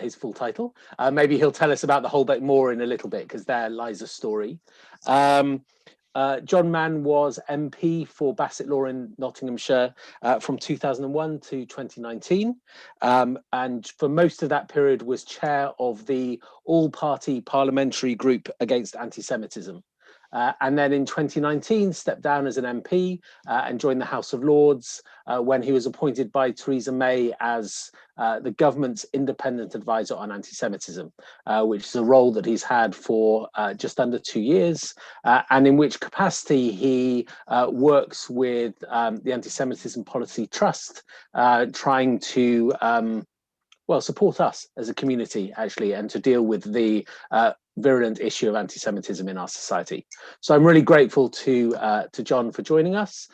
his full title. Maybe he'll tell us about the whole bit more in a little bit, because there lies a story. John Mann was MP for Basset Law in Nottinghamshire from 2001 to 2019, and for most of that period was chair of the all-party parliamentary group against anti-Semitism. And then in 2019 stepped down as an MP and joined the House of Lords when he was appointed by Theresa May as the government's independent advisor on anti-Semitism, which is a role that he's had for just under 2 years, and in which capacity he works with the Anti-Semitism Policy Trust, trying to support us as a community, actually, and to deal with the virulent issue of anti-Semitism in our society. So I'm really grateful to John for joining us.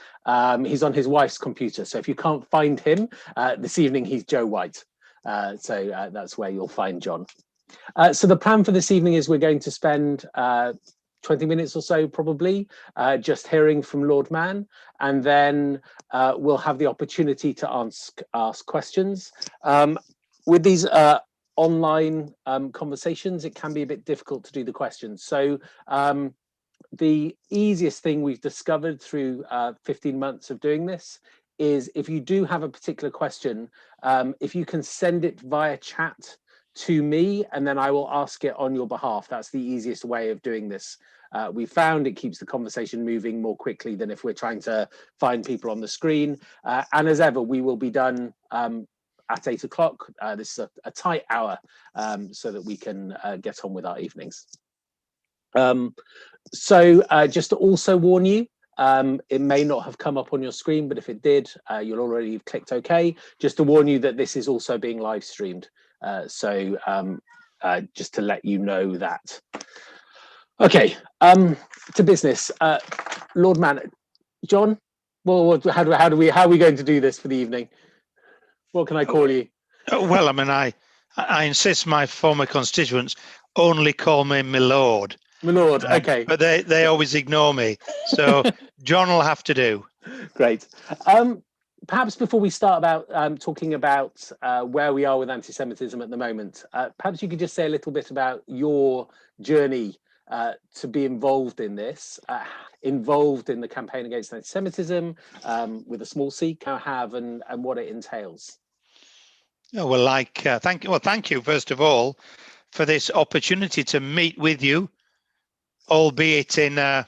He's on his wife's computer, so if you can't find him this evening, he's Joe White. So that's where you'll find John. So the plan for this evening is we're going to spend 20 minutes or so, probably, just hearing from Lord Mann, and then we'll have the opportunity to ask questions. With these online conversations, it can be a bit difficult to do the questions. So the easiest thing we've discovered through 15 months of doing this is, if you do have a particular question, if you can send it via chat to me, and then I will ask it on your behalf. That's the easiest way of doing this. We found it keeps the conversation moving more quickly than if we're trying to find people on the screen. And as ever, we will be done at 8 o'clock. This is a tight hour, so that we can get on with our evenings. So just to also warn you, it may not have come up on your screen, but if it did, you'll already have clicked OK. Just to warn you that this is also being live streamed. So just to let you know that. OK, to business. Lord Mann, John, well, how are we going to do this for the evening? What can I call you? Well, I mean, I insist my former constituents only call me my lord. My lord, okay. But they always ignore me. So John will have to do. Great. Perhaps before we start about talking about where we are with anti-Semitism at the moment, perhaps you could just say a little bit about your journey to be involved in this, involved in the campaign against anti-Semitism with a small c, and what it entails. Oh, well, thank you first of all for this opportunity to meet with you, albeit in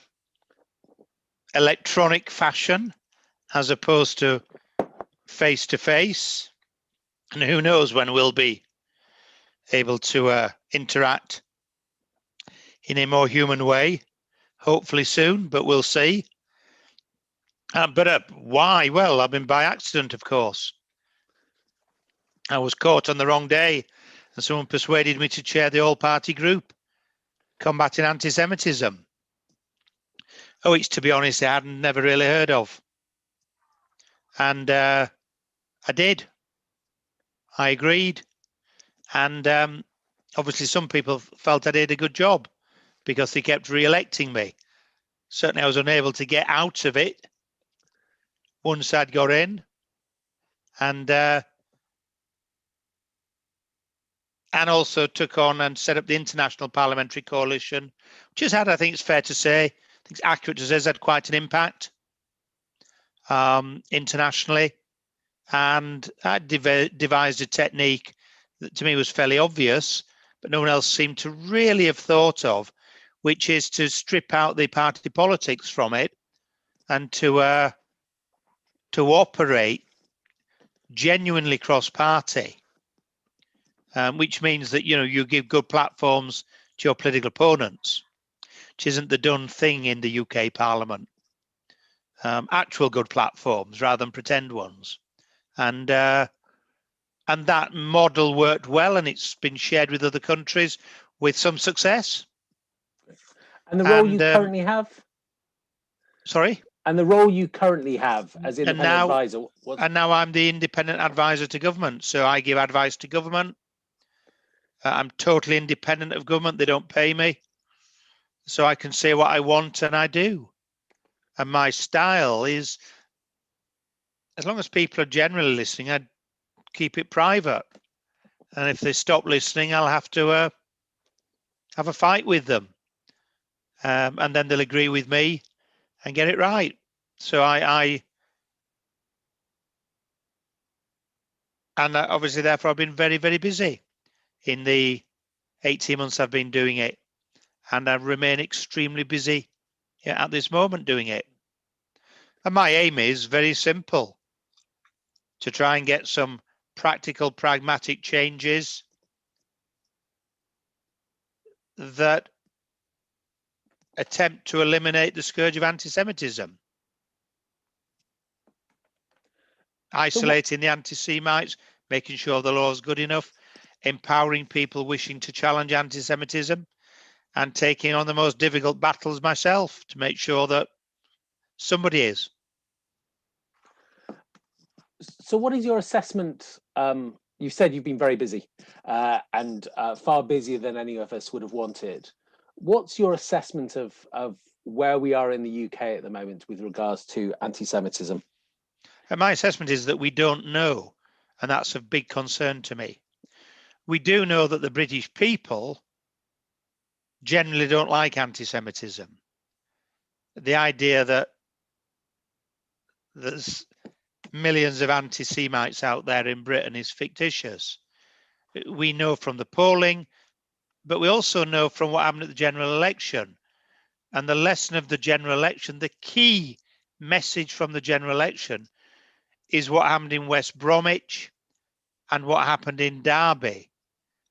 electronic fashion as opposed to face to face. And who knows when we'll be able to interact in a more human way, hopefully soon, but we'll see. But why? Well, I've been by accident, of course. I was caught on the wrong day, and someone persuaded me to chair the all-party group combating anti-Semitism. Oh, it's, to be honest, I hadn't never really heard of. And I did. I agreed. And obviously some people felt I did a good job because they kept re-electing me. Certainly I was unable to get out of it once I'd got in. And also took on and set up the International Parliamentary Coalition, which has had, I think it's fair to say, I think it's accurate to say, has had quite an impact internationally. And I devised a technique that to me was fairly obvious, but no one else seemed to really have thought of, which is to strip out the party politics from it and to operate genuinely cross-party. Which means that, you know, you give good platforms to your political opponents, which isn't the done thing in the UK Parliament. Actual good platforms rather than pretend ones. And that model worked well, and it's been shared with other countries with some success. And the role you currently have? Sorry? And the role you currently have as independent advisor? And now I'm the independent advisor to government. So I give advice to government. I'm totally independent of government. They don't pay me. So I can say what I want, and I do. And my style is, as long as people are generally listening, I keep it private. And if they stop listening, I'll have to have a fight with them. And then they'll agree with me and get it right. So and obviously therefore I've been very, very busy in the 18 months I've been doing it. And I remain extremely busy at this moment doing it. And my aim is very simple, to try and get some practical, pragmatic changes that attempt to eliminate the scourge of anti-Semitism. Isolating the anti-Semites, making sure the law is good enough, empowering people wishing to challenge anti-Semitism, and taking on the most difficult battles myself to make sure that somebody is. So what is your assessment? You said you've been very busy and far busier than any of us would have wanted. What's your assessment of where we are in the UK at the moment with regards to anti-Semitism? And my assessment is that we don't know, and that's of big concern to me. We do know that the British people generally don't like anti-Semitism. The idea that there's millions of anti-Semites out there in Britain is fictitious. We know from the polling, but we also know from what happened at the general election. And the lesson of the general election, the key message from the general election, is what happened in West Bromwich and what happened in Derby,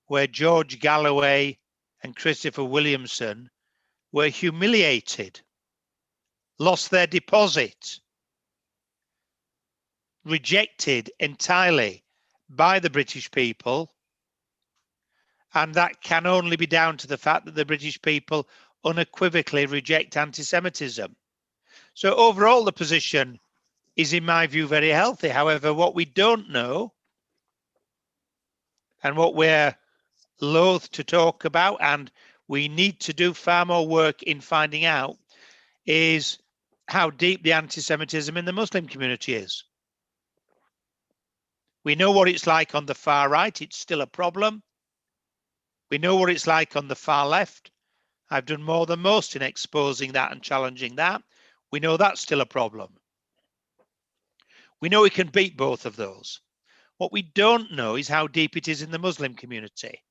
where George Galloway and Christopher Williamson were humiliated, lost their deposit, rejected entirely by the British people. And that can only be down to the fact that the British people unequivocally reject anti-Semitism. So overall, the position is, in my view, very healthy. However, what we don't know, and what we're loath to talk about, and we need to do far more work in finding out, is how deep the anti-Semitism in the Muslim community is. We know what it's like on the far right. It's still a problem. We know what it's like on the far left. I've done more than most in exposing that and challenging that. We know that's still a problem. We know we can beat both of those. What we don't know is how deep it is in the Muslim community.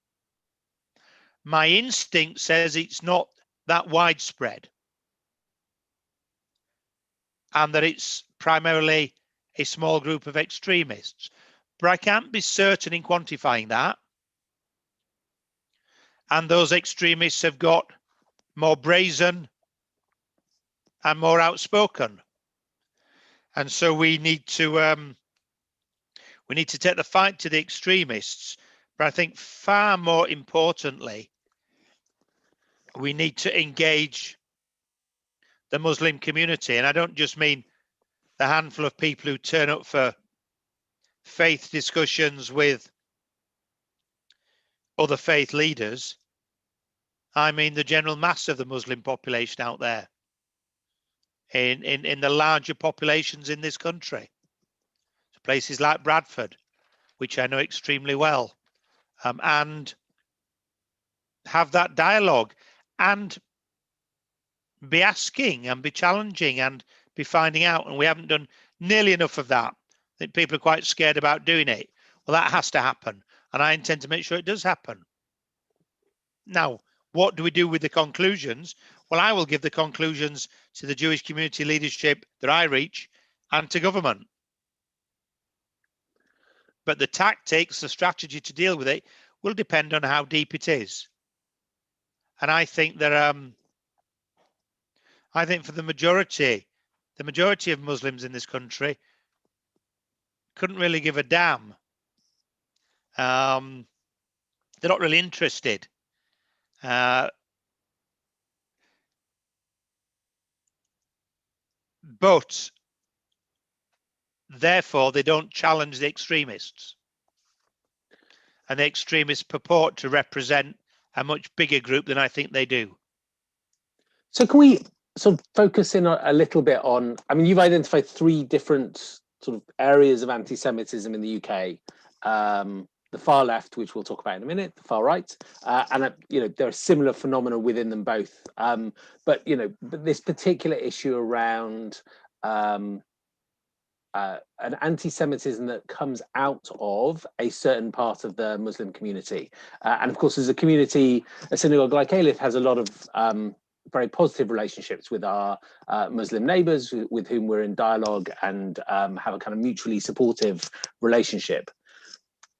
My instinct says it's not that widespread, and that it's primarily a small group of extremists. But I can't be certain in quantifying that. And those extremists have got more brazen and more outspoken. And so we need to take the fight to the extremists. But I think far more importantly, we need to engage the Muslim community. And I don't just mean the handful of people who turn up for faith discussions with other faith leaders. I mean the general mass of the Muslim population out there, in the larger populations in this country. So places like Bradford, which I know extremely well, and have that dialogue and be asking and be challenging and be finding out. And we haven't done nearly enough of that. I think people are quite scared about doing it. Well, that has to happen. And I intend to make sure it does happen. Now, what do we do with the conclusions? Well, I will give the conclusions to the Jewish community leadership that I reach and to government. But the tactics, the strategy to deal with it will depend on how deep it is. And I think that for the majority of Muslims in this country couldn't really give a damn. They're not really interested. But therefore, they don't challenge the extremists. And the extremists purport to represent a much bigger group than I think they do. So can we sort of focus in a little bit on, I mean, you've identified three different sort of areas of anti-Semitism in the UK. the far left, which we'll talk about in a minute, the far right, and there are similar phenomena within them both. But this particular issue around an anti-Semitism that comes out of a certain part of the Muslim community, and of course, as a community, a synagogue like Aleph has a lot of very positive relationships with our Muslim neighbours, with whom we're in dialogue and have a kind of mutually supportive relationship.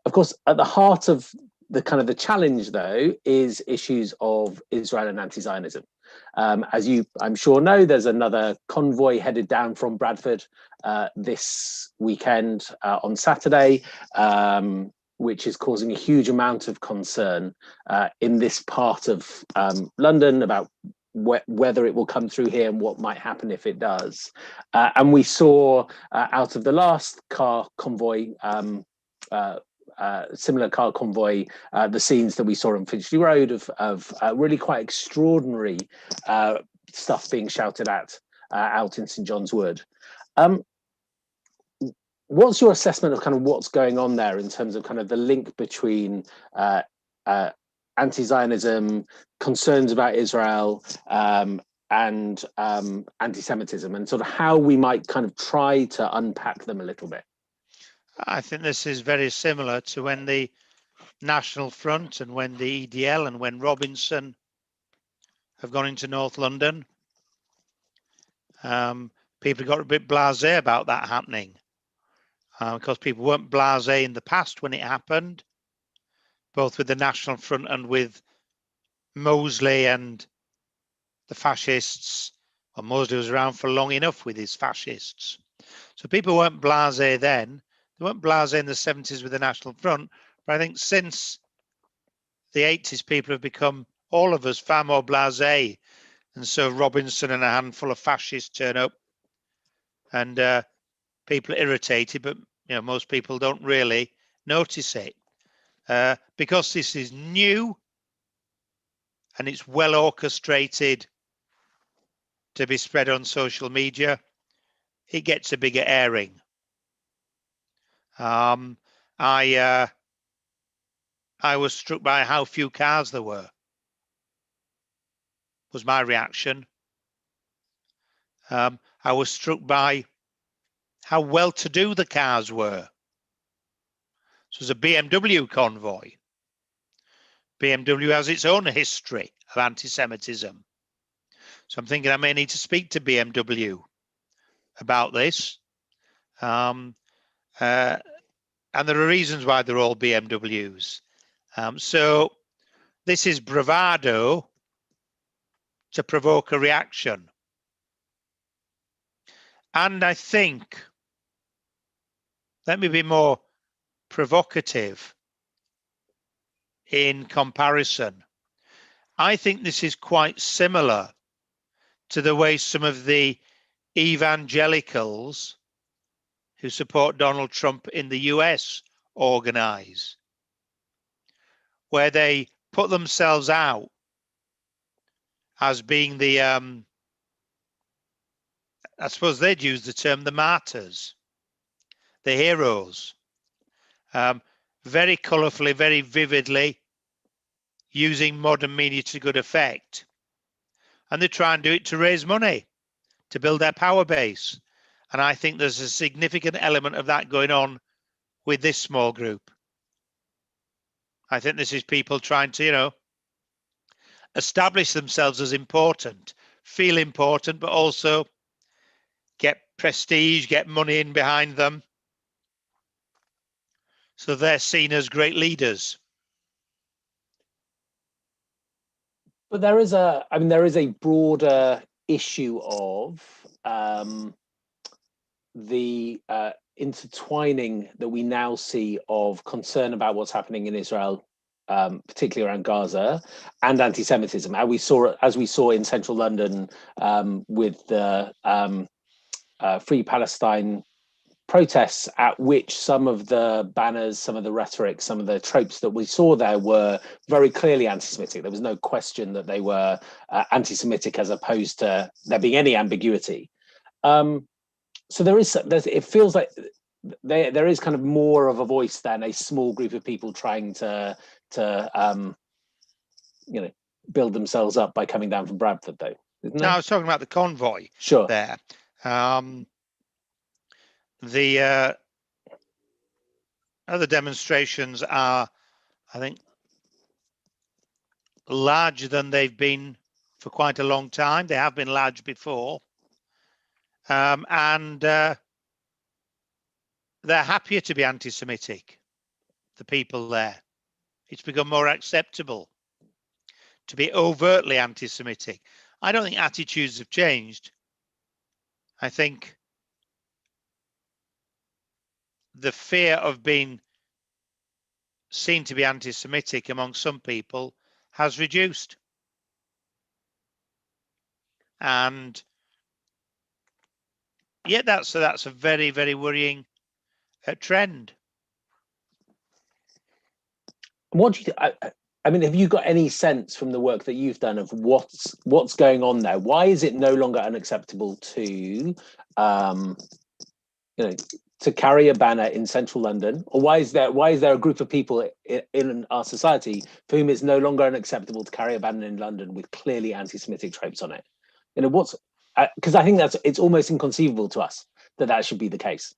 Of course, at the heart of the challenge, though, is issues of Israel and anti-Zionism. As you, I'm sure, know, there's another convoy headed down from Bradford this weekend on Saturday, which is causing a huge amount of concern in this part of London about whether it will come through here and what might happen if it does. And we saw out of the last car convoy, similar car convoy, the scenes that we saw on Finchley Road of really quite extraordinary stuff being shouted at out in St John's Wood. What's your assessment of kind of what's going on there in terms of kind of the link between anti-Zionism, concerns about Israel, and anti-Semitism, and sort of how we might kind of try to unpack them a little bit? I think this is very similar to when the National Front and when the EDL and when Robinson have gone into North London. People got a bit blasé about that happening because people weren't blasé in the past when it happened, both with the National Front and with Mosley and the fascists. Well, Mosley was around for long enough with his fascists. So people weren't blasé then. They weren't blasé in the 70s with the National Front. But I think since the 80s, people have become, all of us, far more blasé. And so Robinson and a handful of fascists turn up and people are irritated, but most people don't really notice it. Because this is new and it's well orchestrated to be spread on social media, it gets a bigger airing. I was struck by how few cars there were, was my reaction. I was struck by how well-to-do the cars were. So it was a BMW convoy. BMW has its own history of anti-Semitism. So I'm thinking I may need to speak to BMW about this. And there are reasons why they're all BMWs. So this is bravado to provoke a reaction. And I think, let me be more provocative in comparison. I think this is quite similar to the way some of the evangelicals who support Donald Trump in the US organize, where they put themselves out as being the, I suppose they'd use the term the martyrs, the heroes, very colourfully, very vividly, using modern media to good effect. And they try and do it to raise money, to build their power base. And I think there's a significant element of that going on with this small group. I think this is people trying to, establish themselves as important, feel important, but also get prestige, get money in behind them. So they're seen as great leaders. But there is a broader issue of the intertwining that we now see of concern about what's happening in Israel, particularly around Gaza, and anti-Semitism. As we saw in central London with the Free Palestine protests, at which some of the banners, some of the rhetoric, some of the tropes that we saw there were very clearly anti-Semitic. There was no question that they were anti-Semitic, as opposed to there being any ambiguity. So it feels like there is kind of more of a voice than a small group of people trying to build themselves up by coming down from Bradford, though, isn't there? No, I was talking about the convoy. Sure. There. The other demonstrations are, I think, larger than they've been for quite a long time. They have been large before. And they're happier to be anti-Semitic, the people there. It's become more acceptable to be overtly anti-Semitic. I don't think attitudes have changed. I think the fear of being seen to be anti-Semitic among some people has reduced. And yeah, that's a very, very worrying trend. What do you? I mean, have you got any sense from the work that you've done of what's going on there? Why is it no longer unacceptable to, to carry a banner in central London, or why is there a group of people in our society for whom it's no longer unacceptable to carry a banner in London with clearly anti-Semitic tropes on it? What's because I think it's almost inconceivable to us that should be the case.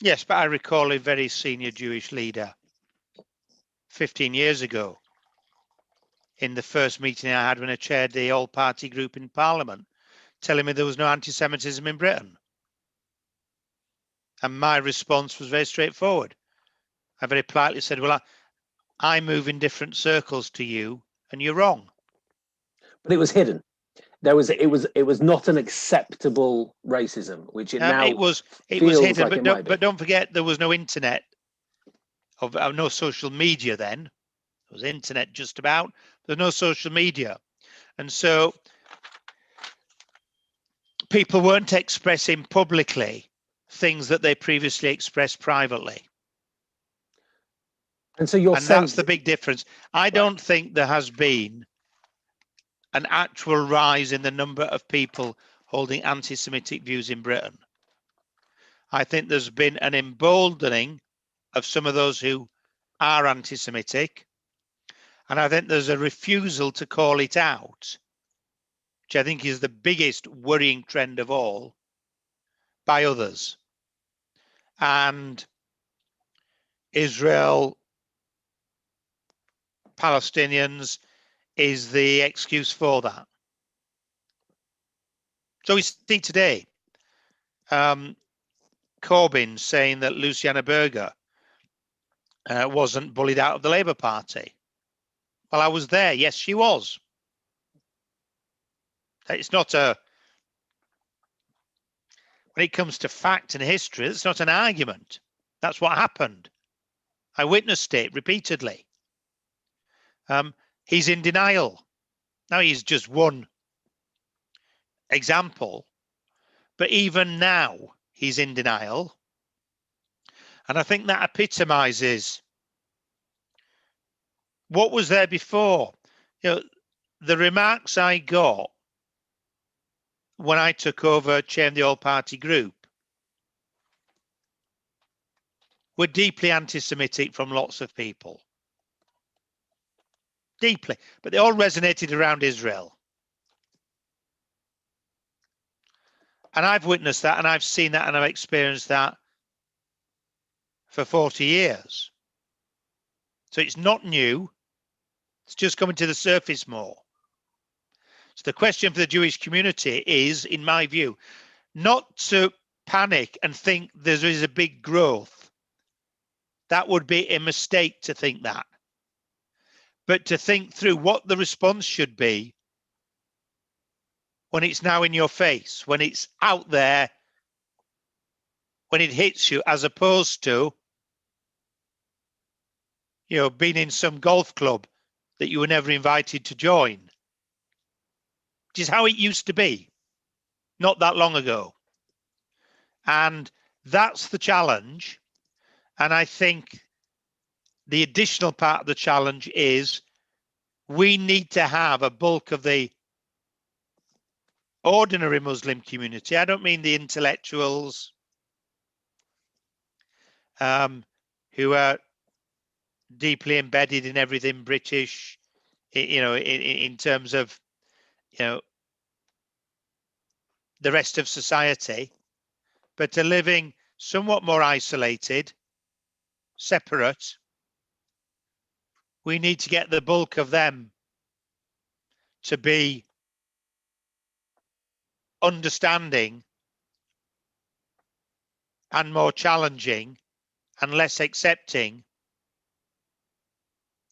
Yes, but I recall a very senior Jewish leader 15 years ago in the first meeting I had when I chaired the all-party group in Parliament, telling me there was no anti-Semitism in Britain. And my response was very straightforward. I very politely said, well, I move in different circles to you, and you're wrong. But it was hidden. It was not an acceptable racism, which it now it was feels hidden, like it might be. But don't forget there was no internet, of no social media then. There was internet just about. There's no social media, and so people weren't expressing publicly things that they previously expressed privately. And so that's the big difference. I don't think there has been an actual rise in the number of people holding anti-Semitic views in Britain. I think there's been an emboldening of some of those who are anti-Semitic, and I think there's a refusal to call it out, which I think is the biggest worrying trend of all, by others. And Israel, Palestinians is the excuse for that. So we see today Corbyn saying that Luciana Berger wasn't bullied out of the Labour Party. Well, I was there. Yes, she was. It's not when it comes to fact and history, it's not an argument. That's what happened. I witnessed it repeatedly. He's in denial. Now, he's just one example, but even now he's in denial. And I think that epitomizes what was there before. The remarks I got when I took over chairing the all-party group were deeply anti-Semitic from lots of people. Deeply. But they all resonated around Israel. And I've witnessed that, and I've seen that, and I've experienced that for 40 years. So it's not new. It's just coming to the surface more. So the question for the Jewish community is, in my view, not to panic and think there is a big growth. That would be a mistake to think that. But to think through what the response should be when it's now in your face, when it's out there, when it hits you, as opposed to, being in some golf club that you were never invited to join, which is how it used to be not that long ago. And that's the challenge. And I think the additional part of the challenge is we need to have a bulk of the ordinary Muslim community. I don't mean the intellectuals who are deeply embedded in everything British, in terms of, the rest of society, but are living somewhat more isolated, separate. We need to get the bulk of them to be understanding and more challenging and less accepting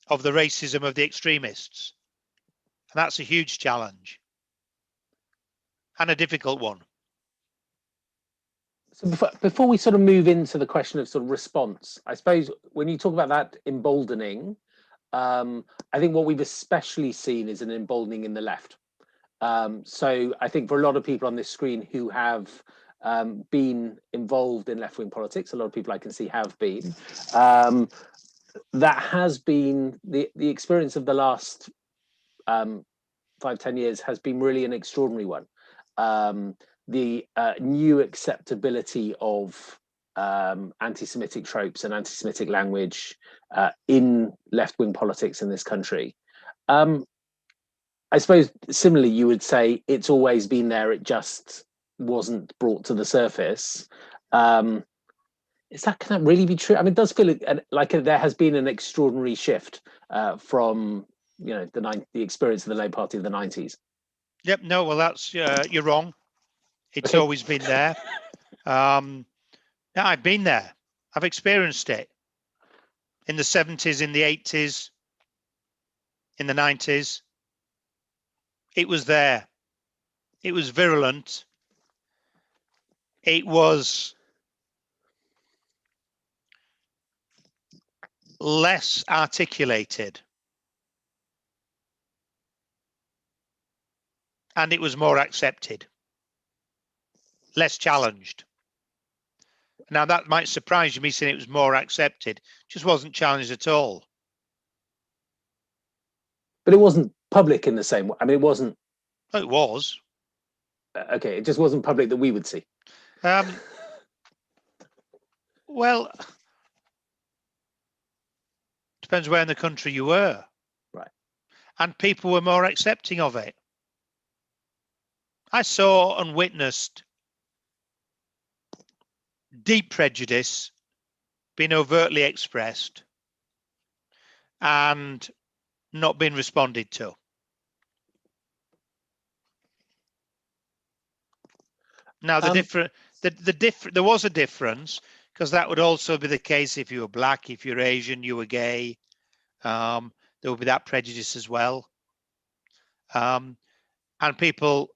of the racism of the extremists. And that's a huge challenge and a difficult one. So before we sort of move into the question of sort of response, I suppose when you talk about that emboldening, I think what we've especially seen is an emboldening in the left. So I think for a lot of people on this screen who have been involved in left-wing politics, a lot of people I can see have been, that has been the experience of the last 5-10 years has been really an extraordinary one. The new acceptability of anti-Semitic tropes and anti-Semitic language in left-wing politics in this country. I suppose similarly, you would say it's always been there. It just wasn't brought to the surface. Can that really be true? I mean, it does feel like there has been an extraordinary shift from the experience of the Labour Party of the 90s. Yep. No. Well, that's you're wrong. It's Okay. always been there. Yeah, I've been there. I've experienced it in the 70s, in the 80s, in the 90s. It was there. It was virulent. It was less articulated. And it was more accepted, less challenged. Now, that might surprise you, me saying it was more accepted. It just wasn't challenged at all. But it wasn't public in the same way. I mean, it wasn't. It was. Okay, it just wasn't public that we would see. Well, depends where in the country you were. Right. And people were more accepting of it. I saw and witnessed deep prejudice being overtly expressed and not being responded to. Now, there was a difference, because that would also be the case if you were black, if you're Asian, you were gay. There would be that prejudice as well. And people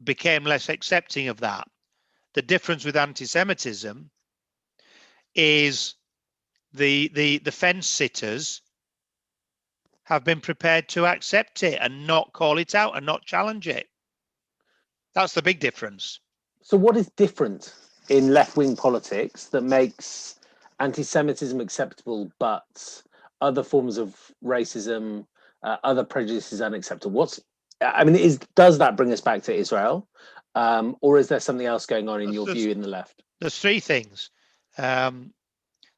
became less accepting of that. The difference with anti-Semitism is the fence sitters have been prepared to accept it and not call it out and not challenge it. That's the big difference. So what is different in left-wing politics that makes anti-Semitism acceptable, but other forms of racism, other prejudices unacceptable? Does that bring us back to Israel? Or is there something else going on in your view in the left? There's three things. The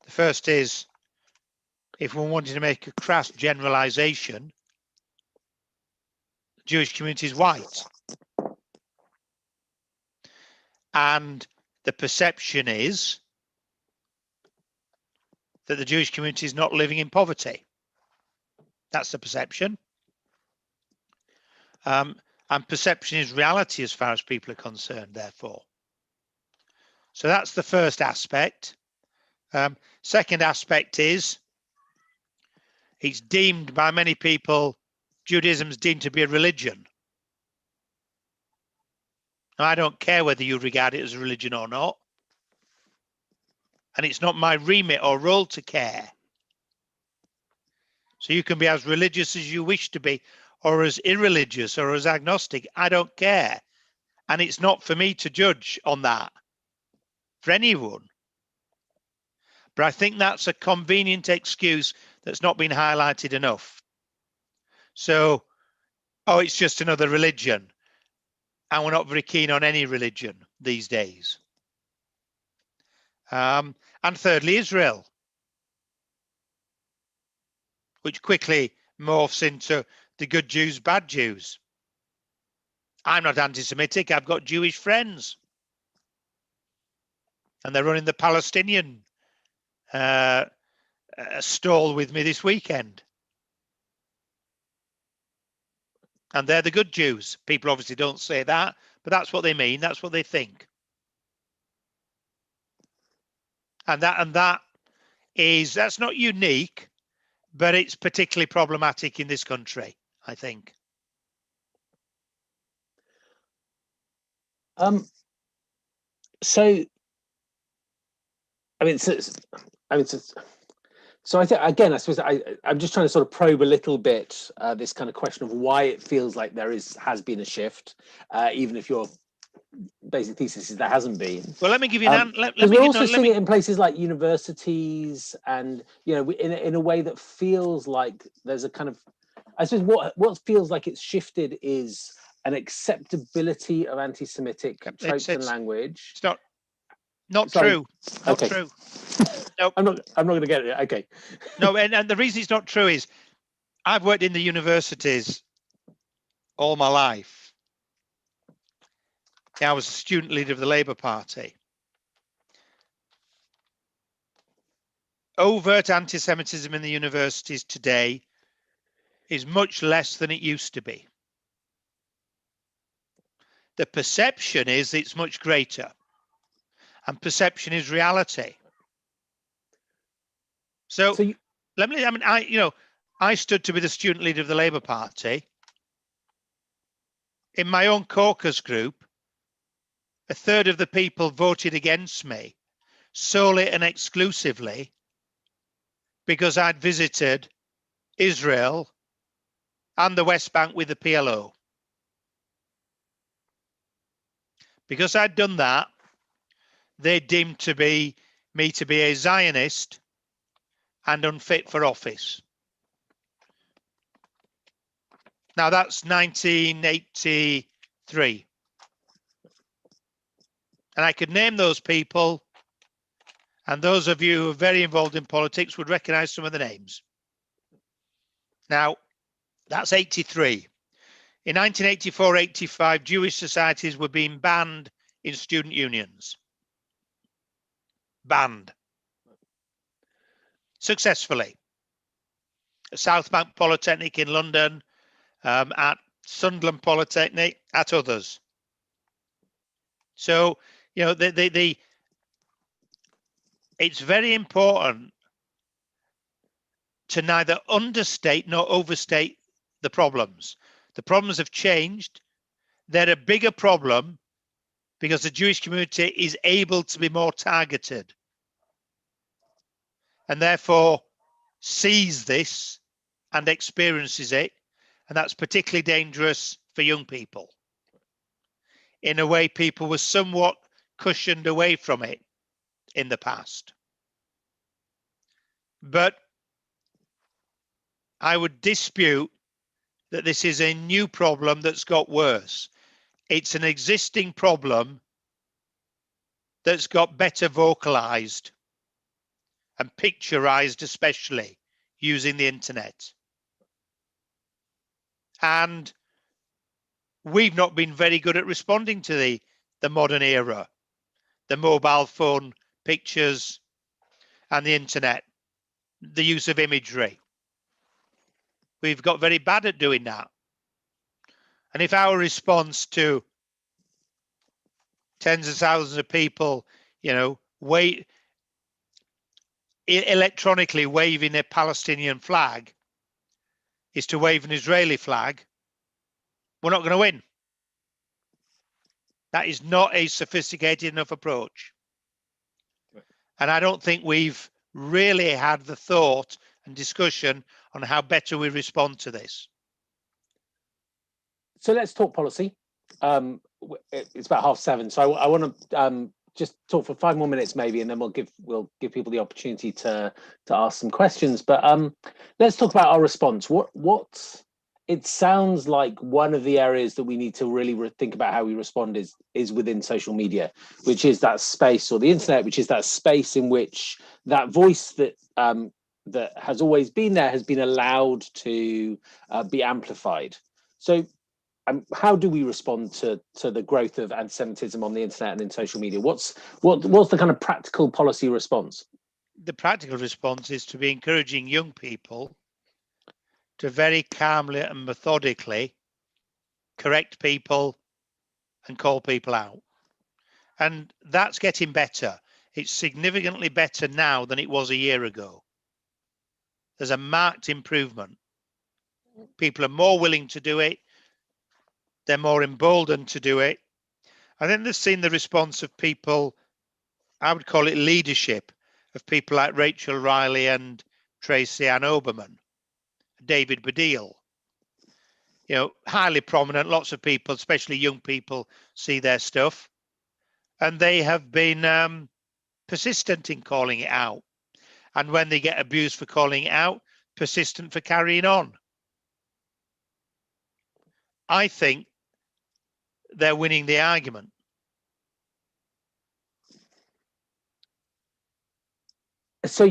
first is, if one wanted to make a crass generalization, the Jewish community is white. And the perception is that the Jewish community is not living in poverty. That's the perception. And perception is reality as far as people are concerned, therefore. So that's the first aspect. Second aspect is, it's deemed by many people, Judaism is deemed to be a religion. Now, I don't care whether you regard it as a religion or not. And it's not my remit or role to care. So you can be as religious as you wish to be, or as irreligious, or as agnostic. I don't care. And it's not for me to judge on that, for anyone. But I think that's a convenient excuse that's not been highlighted enough. So oh, it's just another religion. And we're not very keen on any religion these days. And thirdly, Israel, which quickly morphs into the good Jews, bad Jews. I'm not anti-Semitic. I've got Jewish friends. And they're running the Palestinian stall with me this weekend. And they're the good Jews. People obviously don't say that, but that's what they mean. That's what they think. And that's not unique, but it's particularly problematic in this country, I think. So, I mean, so I think, again, I suppose I'm just trying to sort of probe a little bit this kind of question of why it feels like has been a shift, even if your basic thesis is there hasn't been. Well, let me give you an because we're also seeing it in places like universities, and in a way that feels like there's a kind of, I suppose what feels like it's shifted is an acceptability of anti-Semitic tropes and language. It's not true. Not okay. true. Nope. I'm not going to get it. Okay. No, and the reason it's not true is I've worked in the universities all my life. I was a student leader of the Labour Party. Overt anti-Semitism in the universities today is much less than it used to be. The perception is it's much greater, and perception is reality. So I stood to be the student leader of the Labour Party. In my own caucus group, a third of the people voted against me solely and exclusively because I'd visited Israel and the West Bank with the PLO. Because I'd done that, they deemed me to be a Zionist and unfit for office. Now that's 1983. And I could name those people, and those of you who are very involved in politics would recognize some of the names. Now, that's 83. In 1984-85, Jewish societies were being banned in student unions. Banned. Successfully. At South Bank Polytechnic in London, at Sunderland Polytechnic, at others. So, it's very important to neither understate nor overstate the problems. The problems have changed. They're a bigger problem because the Jewish community is able to be more targeted and therefore sees this and experiences it. And that's particularly dangerous for young people. In a way, people were somewhat cushioned away from it in the past. But I would dispute that this is a new problem that's got worse. It's an existing problem that's got better vocalized and picturized, especially using the internet. And we've not been very good at responding to the modern era, the mobile phone pictures and the internet, the use of imagery. We've got very bad at doing that. And if our response to tens of thousands of people, electronically waving a Palestinian flag is to wave an Israeli flag, we're not going to win. That is not a sophisticated enough approach. And I don't think we've really had the thought and discussion on how better we respond to this. So let's talk policy. It's about 7:30, so I want to just talk for 5 more minutes maybe, and then we'll give people the opportunity to ask some questions. But let's talk about our response. What it sounds like one of the areas that we need to really think about how we respond is within social media, which is that space, or the internet, which is that space in which that voice that that has always been there has been allowed to be amplified. So how do we respond to the growth of anti-Semitism on the internet and in social media? What's the kind of practical policy response? The practical response is to be encouraging young people to very calmly and methodically correct people and call people out. And that's getting better. It's significantly better now than it was a year ago. There's a marked improvement. People are more willing to do it. They're more emboldened to do it. I think they've seen the response of people, I would call it leadership, of people like Rachel Riley and Tracy Ann Oberman, David Baddiel. You know, highly prominent, lots of people, especially young people, see their stuff. And they have been persistent in calling it out. And when they get abused for calling it out, persistent for carrying on. I think they're winning the argument. So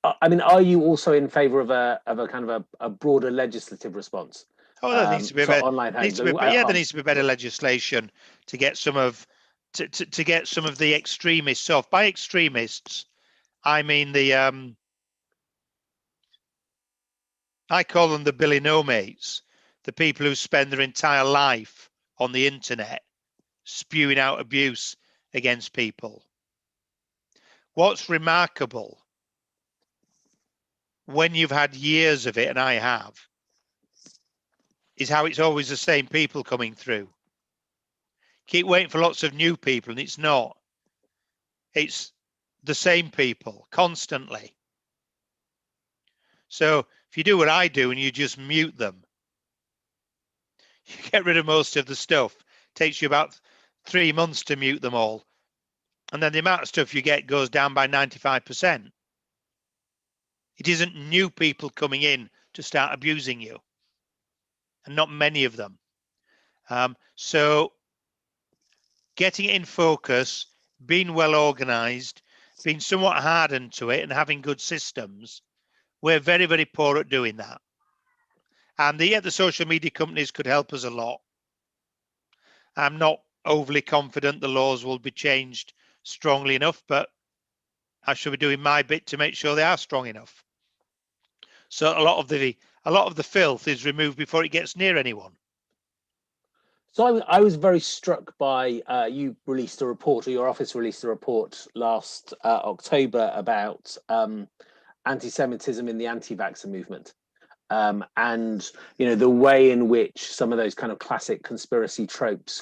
I mean, are you also in favour of a kind of a broader legislative response? Oh, there needs to be online there needs to be better legislation to get some of to get some of the extremists off. By extremists, I mean the I call them the Billy No Mates, the people who spend their entire life on the internet spewing out abuse against people. What's remarkable, when you've had years of it, and I have, is how it's always the same people coming through. Keep waiting for lots of new people, and it's not. It's the same people constantly. So if you do what I do and you just mute them, you get rid of most of the stuff. It takes you about 3 months to mute them all. And then the amount of stuff you get goes down by 95%. It isn't new people coming in to start abusing you, and not many of them. So getting it in focus, being well organized, being somewhat hardened to it, and having good systems, we're very, very poor at doing that. And the social media companies could help us a lot. I'm not overly confident the laws will be changed strongly enough, but I should be doing my bit to make sure they are strong enough. So a lot of the filth is removed before it gets near anyone. So I was very struck by you released a report, or your office released a report last October about anti-Semitism in the anti-vaxxer movement, and the way in which some of those kind of classic conspiracy tropes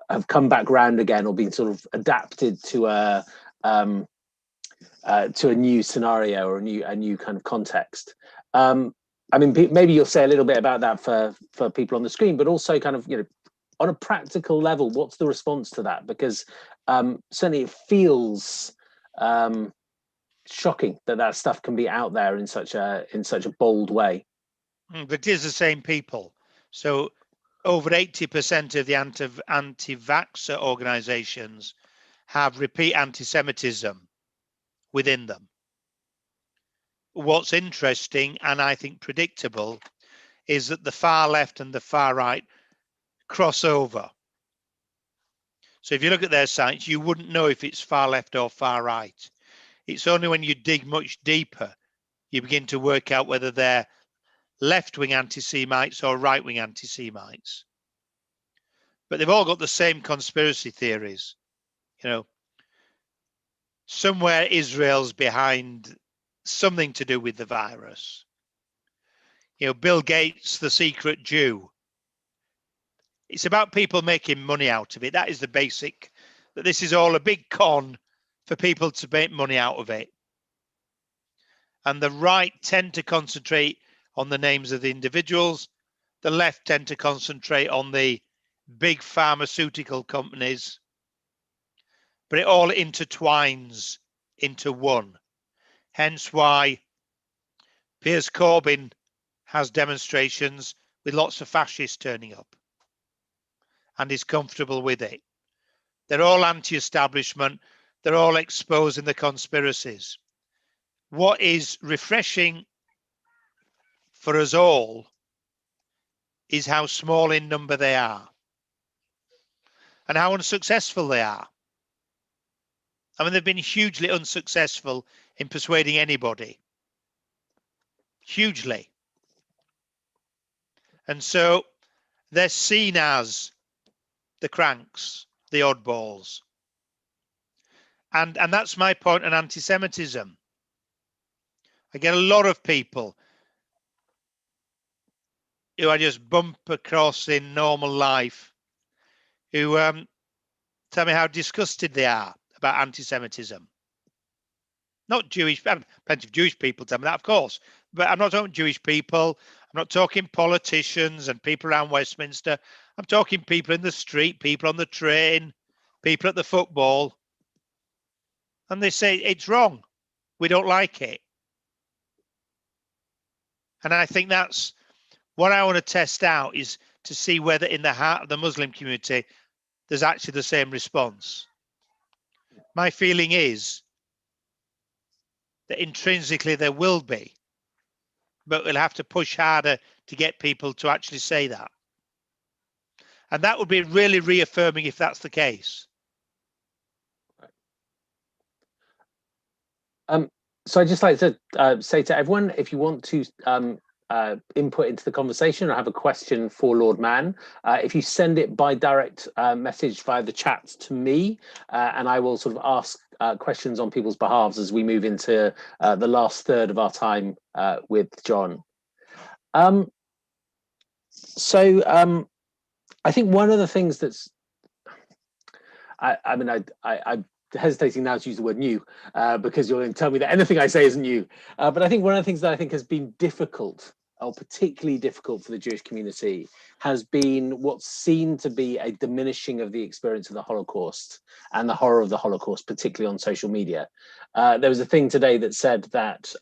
have come back round again, or been sort of adapted to a new scenario, or a new kind of context. I mean, maybe you'll say a little bit about that for people on the screen, but also kind of, on a practical level, what's the response to that? Because certainly it feels shocking that stuff can be out there in such a bold way. But it is the same people. So over 80% of the anti-vaxxer organizations have repeat anti-Semitism within them. What's interesting, and I think predictable, is that the far left and the far right cross over. So if you look at their sites, you wouldn't know if it's far left or far right. It's only when you dig much deeper you begin to work out whether they're left-wing anti-Semites or right-wing anti-Semites. But they've all got the same conspiracy theories. Somewhere Israel's behind something to do with the virus. Bill Gates, the secret Jew. It's about people making money out of it. That is the basic, that this is all a big con for people to make money out of it. And the right tend to concentrate on the names of the individuals. The left tend to concentrate on the big pharmaceutical companies. But it all intertwines into one. Hence why Piers Corbyn has demonstrations with lots of fascists turning up and is comfortable with it. They're all anti-establishment. They're all exposing the conspiracies. What is refreshing for us all is how small in number they are and how unsuccessful they are. I mean, they've been hugely unsuccessful in persuading anybody. Hugely. And so they're seen as the cranks, the oddballs. And that's my point on anti-Semitism. I get a lot of people who I just bump across in normal life who tell me how disgusted they are about anti-Semitism. Not Jewish, plenty of Jewish people tell me that, of course, but I'm not talking Jewish people. I'm not talking politicians and people around Westminster. I'm talking people in the street, people on the train, people at the football. And they say, it's wrong. We don't like it. And I think that's what I want to test out, is to see whether in the heart of the Muslim community, there's actually the same response. My feeling is that intrinsically there will be, but we'll have to push harder to get people to actually say that. And that would be really reaffirming if that's the case. So I'd just like to say to everyone, if you want to input into the conversation or have a question for Lord Mann, if you send it by direct message via the chat to me, and I will sort of ask questions on people's behalves as we move into the last third of our time with John. I think one of the things that's, I'm hesitating now to use the word new because you'll tell me that anything I say isn't new. But I think one of the things that I think has been difficult, or particularly difficult for the Jewish community, has been what's seen to be a diminishing of the experience of the Holocaust and the horror of the Holocaust, particularly on social media. There was a thing today that said that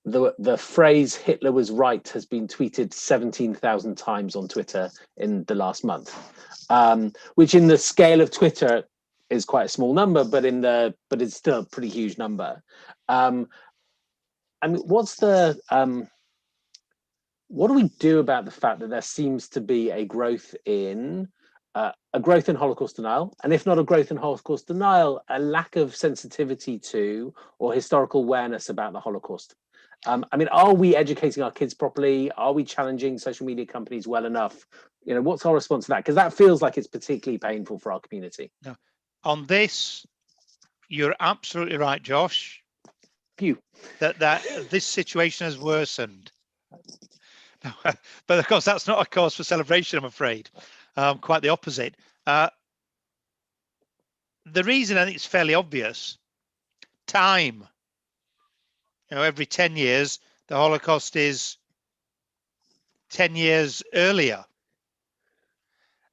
the phrase "Hitler was right" has been tweeted 17,000 times on Twitter in the last month, which in the scale of Twitter is quite a small number, but it's still a pretty huge number. I mean, what do we do about the fact that there seems to be a growth in Holocaust denial, and if not a growth in Holocaust denial, a lack of sensitivity to or historical awareness about the Holocaust? I mean, are we educating our kids properly? Are we challenging social media companies well enough? You know, what's our response to that? Because that feels like it's particularly painful for our community. No. On this, you're absolutely right, Josh. Phew. That this situation has worsened. But of course, that's not a cause for celebration, I'm afraid. Quite the opposite. The reason, I think, it's fairly obvious. Time. You know, every 10 years, the Holocaust is 10 years earlier.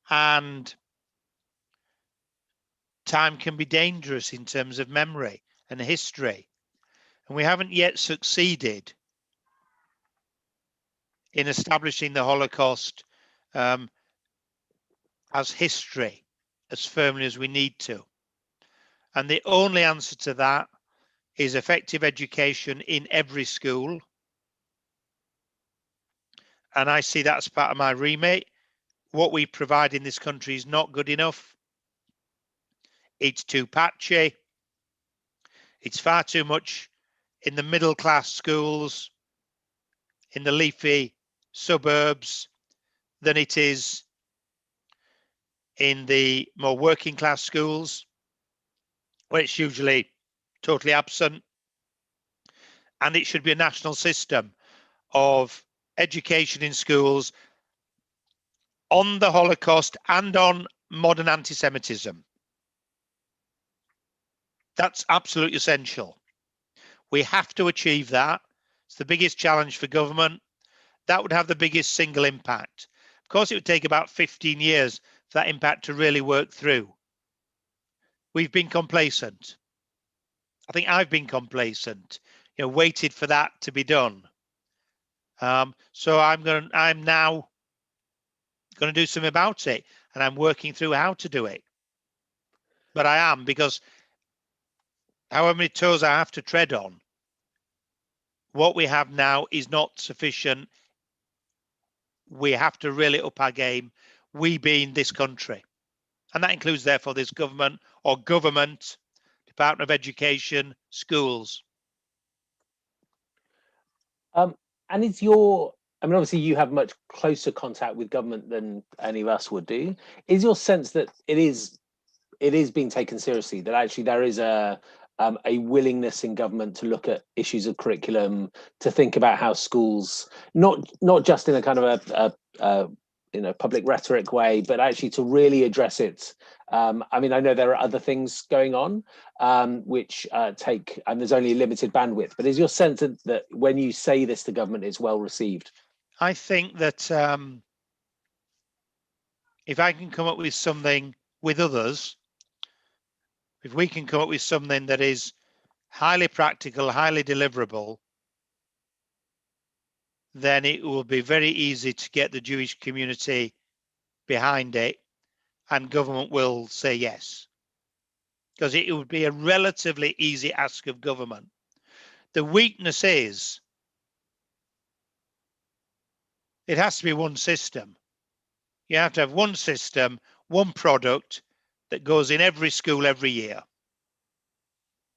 And time can be dangerous in terms of memory and history. And we haven't yet succeeded in establishing the Holocaust as history as firmly as we need to. And the only answer to that is effective education in every school. And I see that as part of my remit. What we provide in this country is not good enough. It's too patchy. It's far too much in the middle class schools, in the leafy suburbs, than it is in the more working class schools, where it's usually totally absent. And it should be a national system of education in schools on the Holocaust and on modern anti-Semitism. That's absolutely essential. We have to achieve that. It's the biggest challenge for government. That would have the biggest single impact. Of course, it would take about 15 years for that impact to really work through. We've been complacent. I think I've been complacent. waited for that to be done. So I'm now going to do something about it, and I'm working through how to do it. But I am, because however many toes I have to tread on, what we have now is not sufficient. We have to really up our game, we being this country. And that includes, therefore, this government or government, Department of Education, schools. And it's your, I mean, obviously you have much closer contact with government than any of us would do. Is your sense that it is being taken seriously, that actually there is a willingness in government to look at issues of curriculum, to think about how schools, not just in a kind of a public rhetoric way, but actually to really address it? I mean, I know there are other things going on which take, and there's only a limited bandwidth, but is your sense that when you say this to government, it's well received? I think that if I can come up with something with others, if we can come up with something that is highly practical, highly deliverable, then it will be very easy to get the Jewish community behind it, and government will say yes, because it would be a relatively easy ask of government. The weakness is it has to be one system. You have to have one system, one product that goes in every school every year.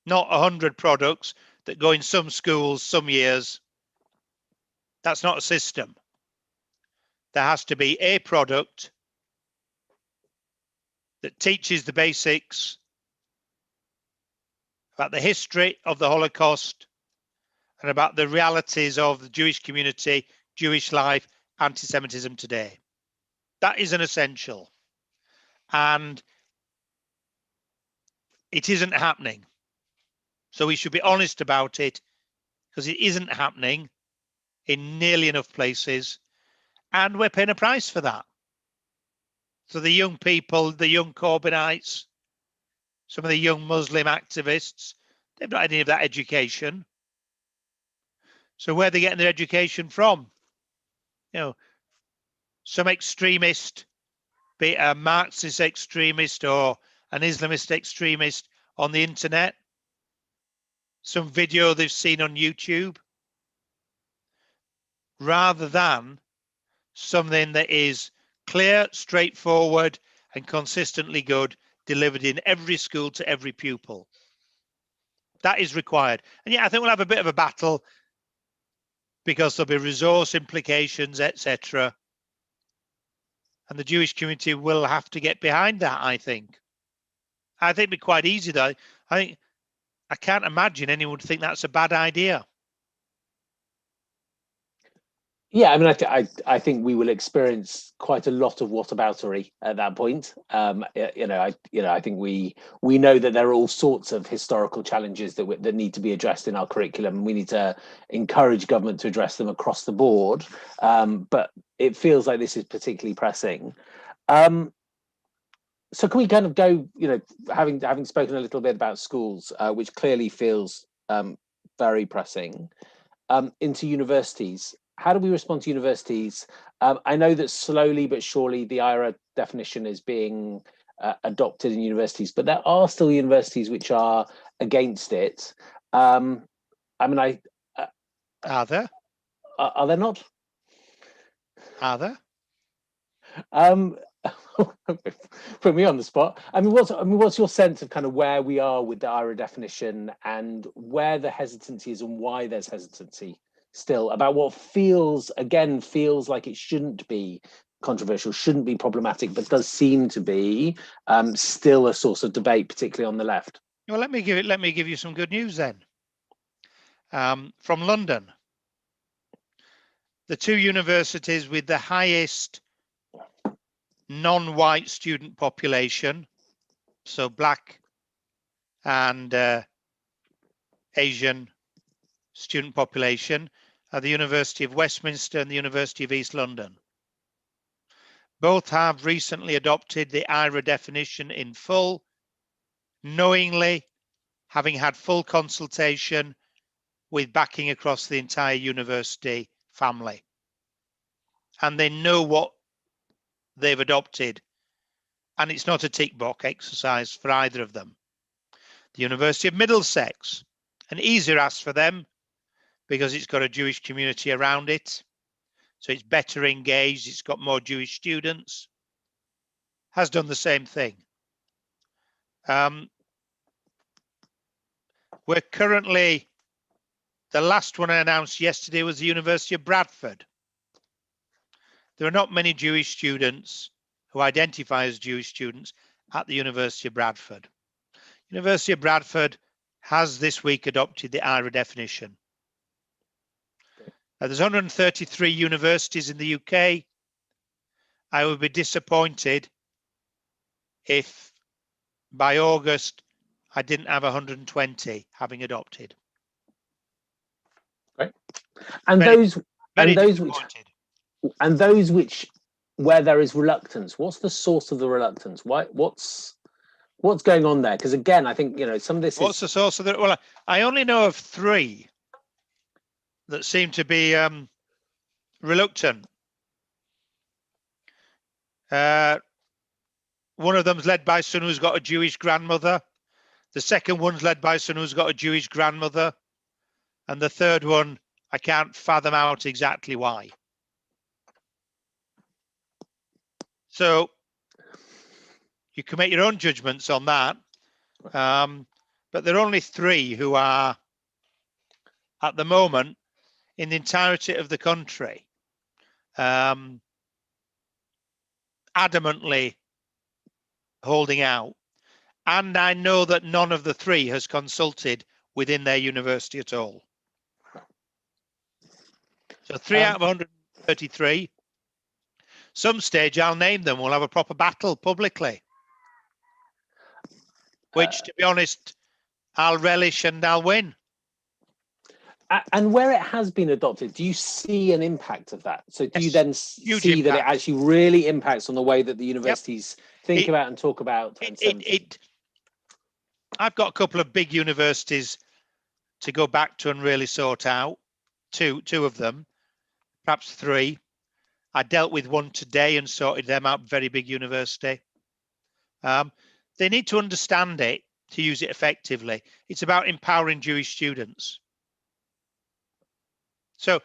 Not 100 products that go in some schools some years. That's not a system. There has to be a product that teaches the basics about the history of the Holocaust and about the realities of the Jewish community, Jewish life, anti-Semitism today. That is an essential. And it isn't happening. So we should be honest about it, because it isn't happening in nearly enough places. And we're paying a price for that. So the young people, the young Corbynites, some of the young Muslim activists, they've not had any of that education. So where are they getting their education from? Some extremist, be it a Marxist extremist or an Islamist extremist on the internet, some video they've seen on YouTube, rather than something that is clear, straightforward, and consistently good, delivered in every school to every pupil. That is required. And yeah, I think we'll have a bit of a battle, because there'll be resource implications, etc. And the Jewish community will have to get behind that, I think. I think it'd be quite easy, though. I can't imagine anyone would think that's a bad idea. Yeah, I mean, I think we will experience quite a lot of whataboutery at that point. I think we know that there are all sorts of historical challenges that need to be addressed in our curriculum. We need to encourage government to address them across the board. But it feels like this is particularly pressing. So can we kind of go, having spoken a little bit about schools, which clearly feels very pressing, into universities? How do we respond to universities? I know that slowly but surely the IRA definition is being adopted in universities, but there are still universities which are against it. I mean, Are there? Are there not? Are there? Put me on the spot. I mean, what's your sense of kind of where we are with the IRA definition, and where the hesitancy is, and why there's hesitancy still about what feels like it shouldn't be controversial, shouldn't be problematic, but does seem to be still a source of debate, particularly on the left? Well, let me give you some good news then. From London, the two universities with the highest non-white student population, so black and Asian student population, are the University of Westminster and the University of East London. Both have recently adopted the IRA definition in full, knowingly, having had full consultation with backing across the entire university family. And they know what they've adopted. And it's not a tick box exercise for either of them. The University of Middlesex, an easier ask for them because it's got a Jewish community around it. So it's better engaged, it's got more Jewish students, has done the same thing. We're currently, the last one I announced yesterday was the University of Bradford. There are not many Jewish students who identify as Jewish students at the University of Bradford. University of Bradford has this week adopted the IRA definition. There's 133 universities in the UK. I would be disappointed if by August I didn't have 120 having adopted. Right. And those which where there is reluctance, what's the source of the reluctance? What's going on there? Because again, I think, you know, some of this What's the source of the, well, I only know of 3 that seem to be reluctant. One of them's led by someone who's got a Jewish grandmother. The second one's led by someone who's got a Jewish grandmother. And the third one, I can't fathom out exactly why. So you can make your own judgments on that. But there are only 3 who are, at the moment, in the entirety of the country, adamantly holding out. And I know that none of the 3 has consulted within their university at all. So 3 out of 133. Some stage I'll name them. We'll have a proper battle publicly. Which, to be honest, I'll relish and I'll win. And where it has been adopted, do you see an impact of that? So do you then see that it actually really impacts on the way that the universities think about and talk about? I've got a couple of big universities to go back to and really sort out. Two of them, perhaps 3. I dealt with one today and sorted them out, very big university. They need to understand it to use it effectively. It's about empowering Jewish students. So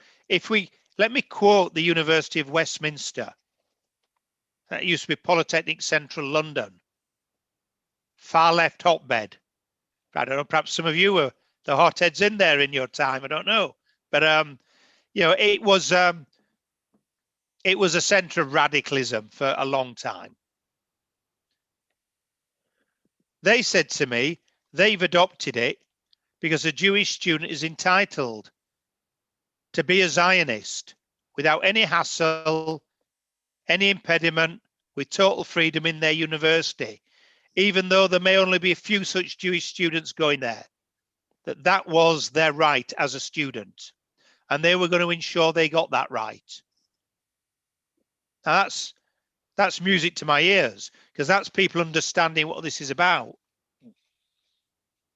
let me quote the University of Westminster. That used to be Polytechnic Central London. Far left hotbed. I don't know, perhaps some of you were the hotheads in there in your time, I don't know. But you know, it was a centre of radicalism for a long time. They said to me, they've adopted it because a Jewish student is entitled to be a Zionist without any hassle, any impediment, with total freedom in their university, even though there may only be a few such Jewish students going there. That was their right as a student, and they were going to ensure they got that right. Now that's music to my ears, because that's people understanding what this is about.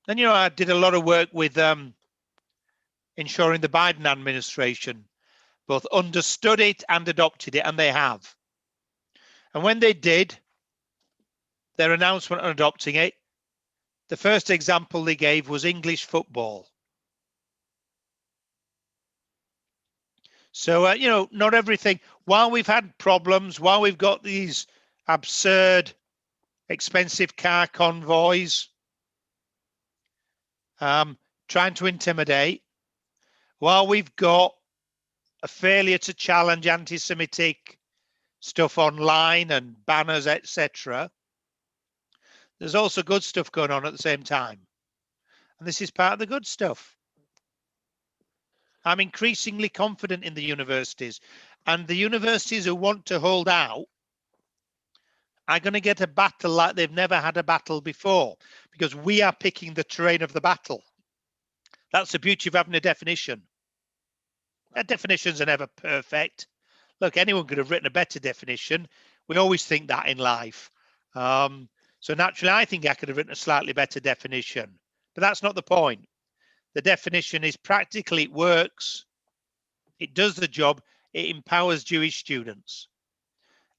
And, you know, I did a lot of work with ensuring the Biden administration both understood it and adopted it, and they have. And when they did their announcement on adopting it, the first example they gave was English football. So, you know, not everything, while we've had problems, while we've got these absurd, expensive car convoys, trying to intimidate, while we've got a failure to challenge anti-Semitic stuff online and banners, etc., there's also good stuff going on at the same time. And this is part of the good stuff. I'm increasingly confident in the universities, and the universities who want to hold out are going to get a battle like they've never had a battle before, because we are picking the terrain of the battle. That's the beauty of having a definition. Definitions are never perfect. Look, anyone could have written a better definition. We always think that in life. So naturally, I think I could have written a slightly better definition, but that's not the point. The definition is practically it works, it does the job, it empowers Jewish students.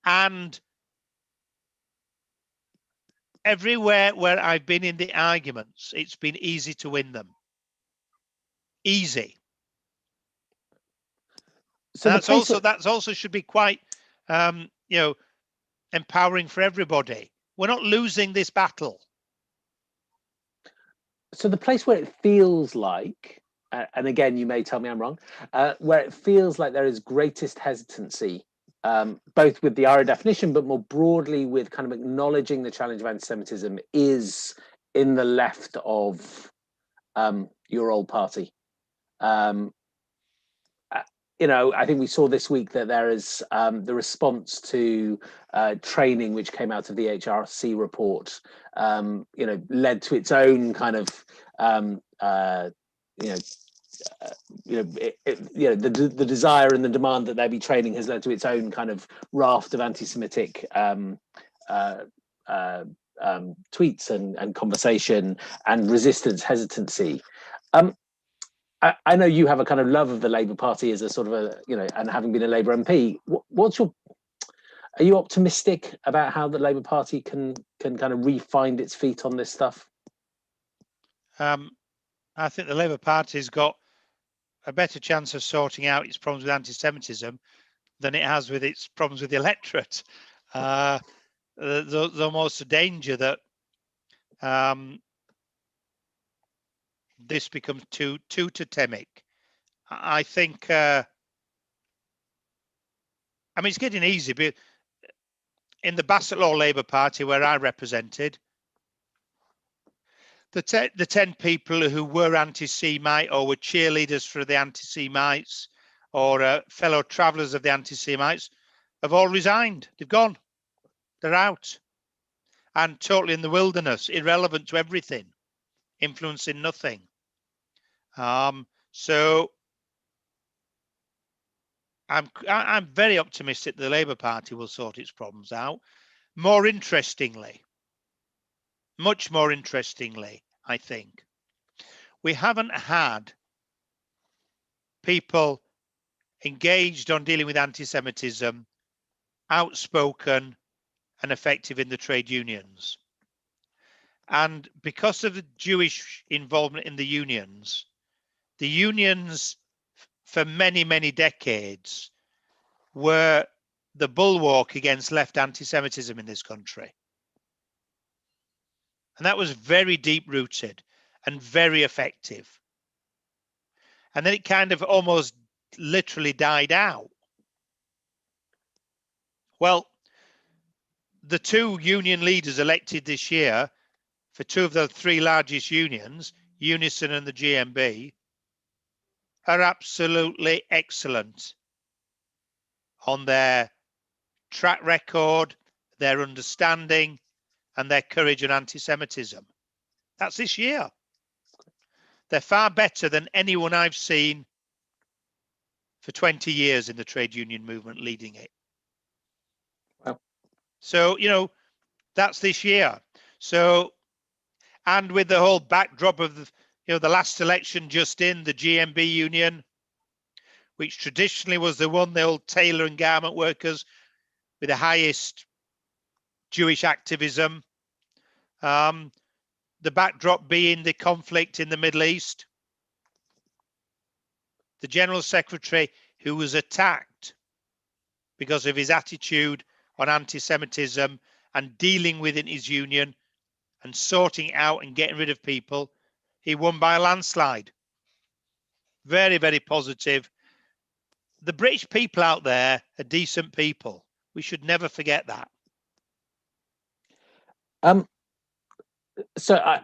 And everywhere where I've been in the arguments, it's been easy to win them. Easy. So that's also should be quite, empowering for everybody. We're not losing this battle. So the place where it feels like, and again, you may tell me I'm wrong, where it feels like there is greatest hesitancy, both with the ARA definition, but more broadly with kind of acknowledging the challenge of anti-Semitism, is in the left of your old party. I think we saw this week that there is the response to training, which came out of the HRC report, led to its own kind of, the desire and the demand that there be training has led to its own kind of raft of anti-Semitic tweets and conversation and resistance hesitancy. I know you have a kind of love of the Labour Party as a sort of and having been a Labour MP, are you optimistic about how the Labour Party can kind of re-find its feet on this stuff? I think the Labour Party's got a better chance of sorting out its problems with anti-Semitism than it has with its problems with the electorate. There's almost a danger that this becomes too totemic. I think, it's getting easy, but in the Bassetlaw Labour Party, where I represented, the 10 people who were anti-Semite or were cheerleaders for the anti-Semites or fellow travellers of the anti-Semites have all resigned. They've gone. They're out. And totally in the wilderness, irrelevant to everything, influencing nothing. So I'm very optimistic the Labour Party will sort its problems out. More interestingly, much more interestingly, I think, we haven't had people engaged on dealing with anti-Semitism, outspoken and effective in the trade unions. And because of the Jewish involvement in the unions for many, many decades were the bulwark against left anti-Semitism in this country. And that was very deep-rooted and very effective. And then it kind of almost literally died out. Well, the two union leaders elected this year for two of the three largest unions, Unison and the GMB, are absolutely excellent on their track record, their understanding, and their courage and anti-Semitism. That's this year. They're far better than anyone I've seen for 20 years in the trade union movement leading it. Wow. So, that's this year. So, and with the whole backdrop of the last election just in, the GMB union, which traditionally was the old tailor and garment workers with the highest Jewish activism, the backdrop being the conflict in the Middle East, the General Secretary who was attacked because of his attitude on anti-Semitism and dealing with it in his union and sorting it out and getting rid of people, he won by a landslide. Very, very positive. The British people out there are decent people. We should never forget that. So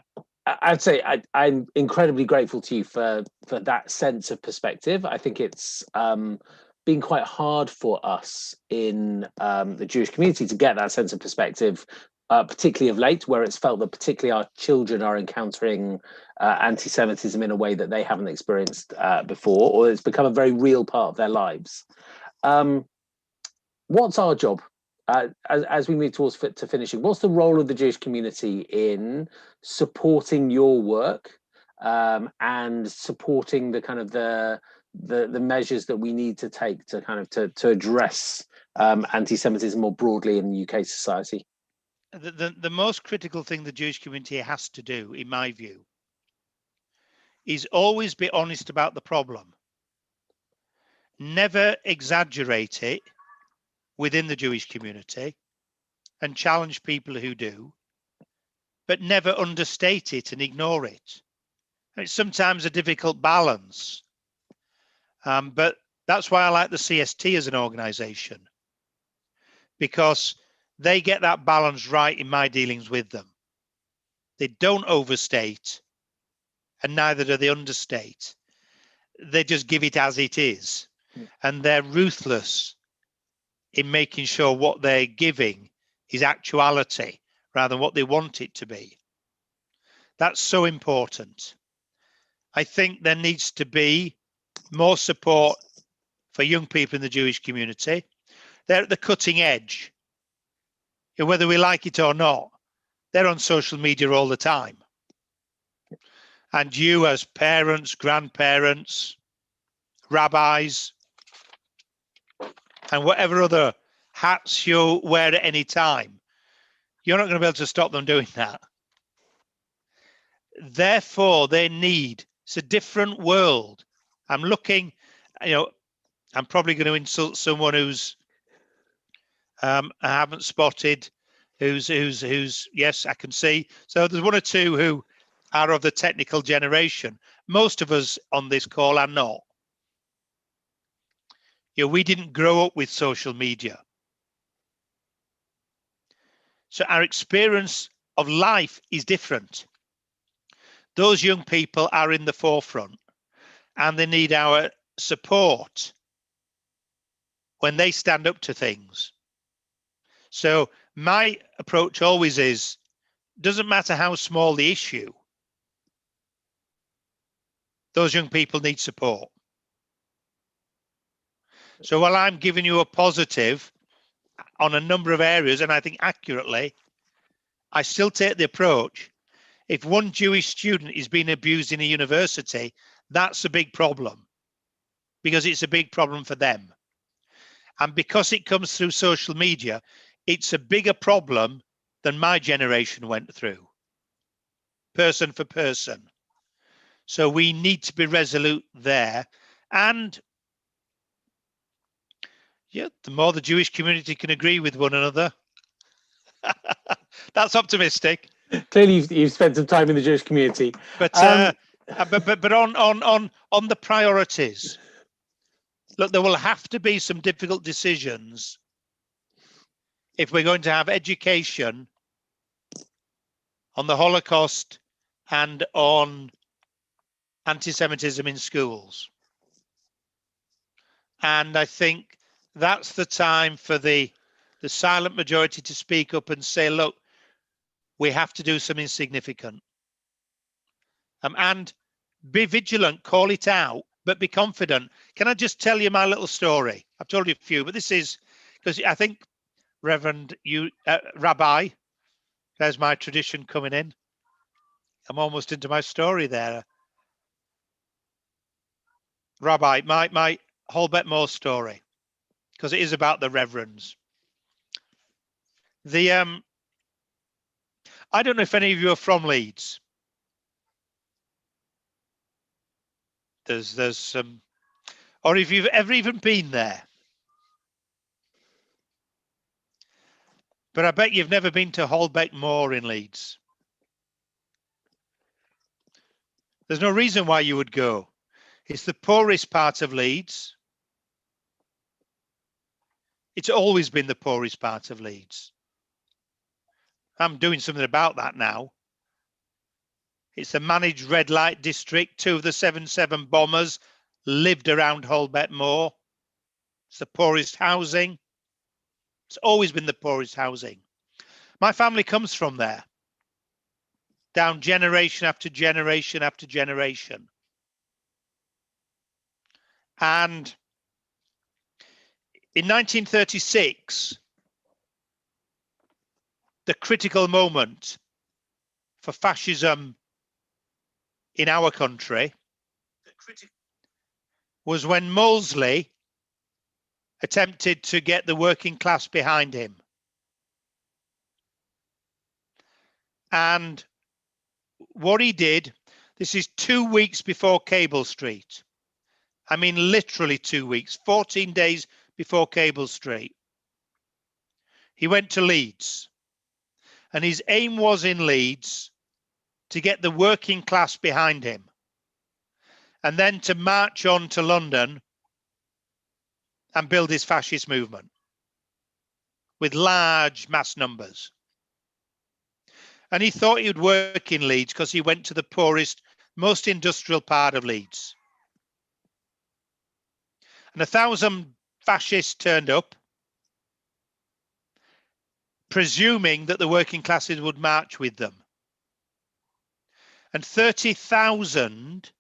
I'd say I'm incredibly grateful to you for that sense of perspective. I think it's been quite hard for us in the Jewish community to get that sense of perspective, particularly of late, where it's felt that particularly our children are encountering anti-Semitism in a way that they haven't experienced before, or it's become a very real part of their lives. What's our job? As we move towards finishing, what's the role of the Jewish community in supporting your work and supporting the kind of the measures that we need to take to kind of to address anti-Semitism more broadly in UK society? The most critical thing the Jewish community has to do, in my view, is always be honest about the problem. Never exaggerate it within the Jewish community and challenge people who do, but never understate it and ignore it. It's sometimes a difficult balance, but that's why I like the CST as an organisation, because they get that balance right in my dealings with them. They don't overstate, and neither do they understate. They just give it as it is, and they're ruthless in making sure what they're giving is actuality rather than what they want it to be. That's so important. I think there needs to be more support for young people in the Jewish community. They're at the cutting edge. Whether we like it or not, they're on social media all the time. And you as parents, grandparents, rabbis, and whatever other hats you wear at any time, you're not going to be able to stop them doing that. Therefore, they need, it's a different world. I'm looking, I'm probably going to insult someone who's I haven't spotted, who's yes, I can see. So there's one or two who are of the technical generation. Most of us on this call are not. We didn't grow up with social media. So our experience of life is different. Those young people are in the forefront and they need our support when they stand up to things. So my approach always is, doesn't matter how small the issue, those young people need support. So while I'm giving you a positive on a number of areas, and I think accurately, I still take the approach, if one Jewish student is being abused in a university, that's a big problem because it's a big problem for them. And because it comes through social media, it's a bigger problem than my generation went through, person for person. So we need to be resolute there. And yeah, the more the Jewish community can agree with one another, that's optimistic. Clearly, you've spent some time in the Jewish community. But on the priorities, look, there will have to be some difficult decisions if we're going to have education on the Holocaust and on anti-Semitism in schools. And I think that's the time for the silent majority to speak up and say, look, we have to do something significant. And be vigilant, call it out, but be confident. Can I just tell you my little story? I've told you a few, but this is because I think, Reverend, Rabbi, there's my tradition coming in. I'm almost into my story there. Rabbi, my Holbert Moore story, because it is about the reverends. I don't know if any of you are from Leeds. There's some, or if you've ever even been there. But I bet you've never been to Holbeck Moor in Leeds. There's no reason why you would go. It's the poorest part of Leeds. It's always been the poorest part of Leeds. I'm doing something about that now. It's the managed red light district. 2 of the 7/7 bombers lived around Holbeck Moor. It's the poorest housing. It's always been the poorest housing. My family comes from there, down generation after generation after generation. And in 1936, the critical moment for fascism in our country was when Molesley attempted to get the working class behind him. And what he did, this is 2 weeks before Cable Street. I mean, literally 2 weeks, 14 days before Cable Street. He went to Leeds. And his aim was in Leeds to get the working class behind him. And then to march on to London and build his fascist movement with large mass numbers. And he thought he would work in Leeds because he went to the poorest, most industrial part of Leeds. And 1,000 fascists turned up, presuming that the working classes would march with them. And 30,000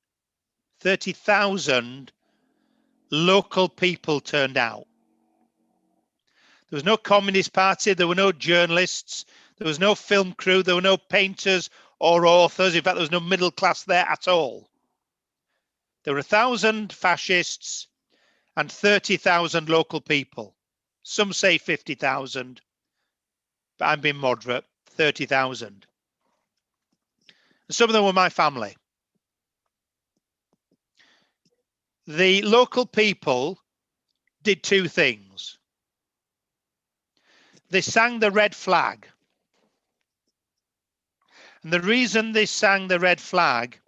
local people turned out. There was no Communist Party, there were no journalists, there was no film crew, there were no painters or authors. In fact, there was no middle class there at all. There were 1,000 fascists and 30,000 local people. Some say 50,000, but I'm being moderate, 30,000. Some of them were my family. The local people did two things. They sang the red flag. And the reason they sang the red flag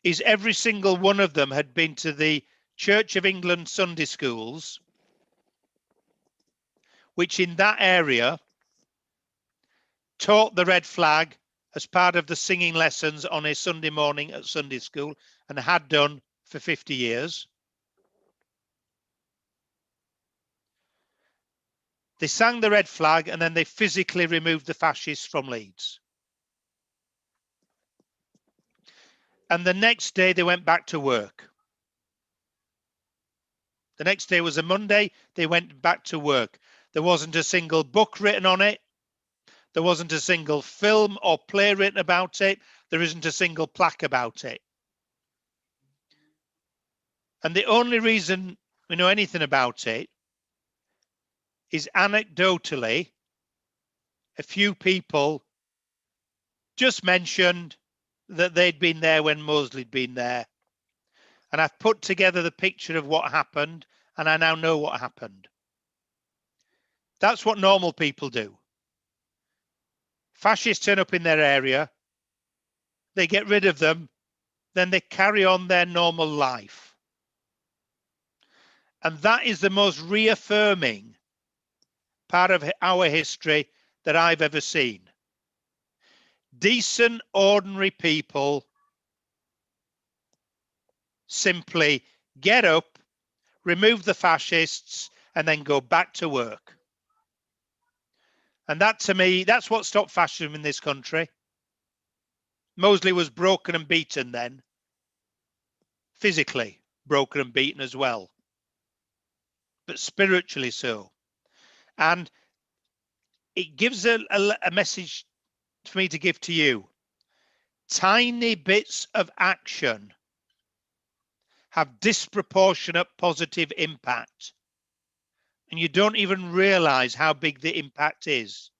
is every single one of them had been to the Church of England Sunday schools, which in that area taught the red flag as part of the singing lessons on a Sunday morning at Sunday school, and had done for 50 years. They sang the red flag and then they physically removed the fascists from Leeds. And the next day they went back to work. The next day was a Monday, they went back to work. There wasn't a single book written on it. There wasn't a single film or play written about it. There isn't a single plaque about it. And the only reason we know anything about it is anecdotally, a few people just mentioned that they'd been there when Mosley'd been there. And I've put together the picture of what happened, and I now know what happened. That's what normal people do. Fascists turn up in their area, they get rid of them, then they carry on their normal life. And that is the most reaffirming part of our history that I've ever seen. Decent, ordinary people simply get up, remove the fascists, and then go back to work. And that, to me, that's what stopped fascism in this country. Mosley was broken and beaten then, physically broken and beaten as well, but spiritually so. And it gives a message for me to give to you. Tiny bits of action have disproportionate positive impact. And you don't even realize how big the impact is.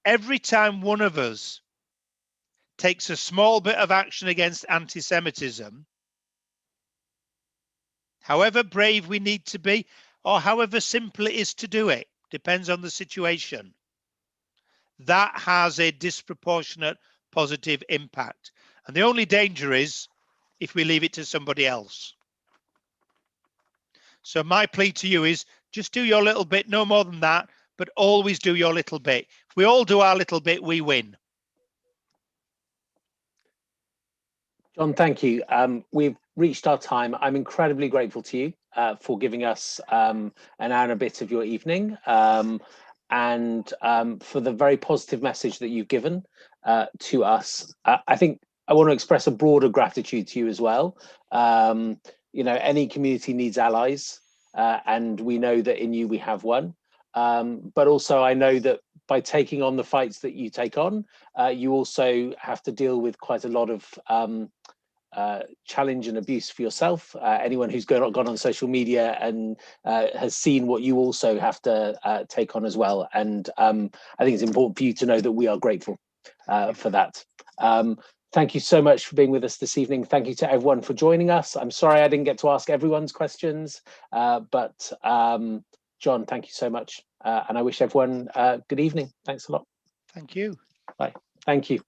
Every time one of us takes a small bit of action against anti-Semitism, however brave we need to be, or however simple it is to do it, depends on the situation, that has a disproportionate positive impact. And the only danger is if we leave it to somebody else. So my plea to you is just do your little bit, no more than that, but always do your little bit. If we all do our little bit, we win. John, thank you. We've reached our time. I'm incredibly grateful to you for giving us an hour and a bit of your evening, and for the very positive message that you've given to us. I think I want to express a broader gratitude to you as well. You know, any community needs allies, and we know that in you we have one. But also I know that by taking on the fights that you take on, you also have to deal with quite a lot of challenge and abuse for yourself. Anyone who's gone on social media and has seen what you also have to take on as well. And I think it's important for you to know that we are grateful for that. Thank you so much for being with us this evening. Thank you to everyone for joining us. I'm sorry I didn't get to ask everyone's questions, but John, thank you so much. And I wish everyone good evening. Thanks a lot. Thank you. Bye. Thank you.